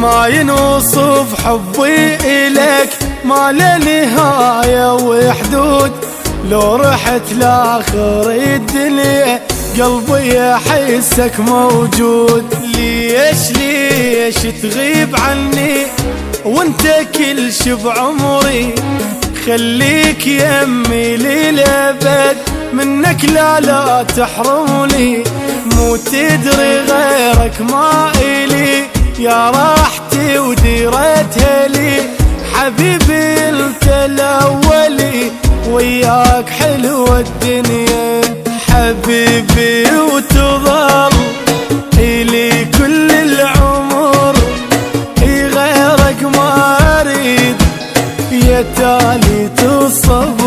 ما ينوصف حبي إليك، ما له نهاية وحدود. لو رحت لآخر الدنيا قلبي يحسك موجود. ليش تغيب عني وانت كل شي بعمري؟ خليك يمي للأبد، منك لا تحرمني. مو تدري غيرك ما إلي، يا راحتي وديرتها لي. حبيبي انت الأولي، وياك حلوة الدنيا. حبيبي وتظل إلي كل العمر، غيرك ما أريد، يا تالي تصب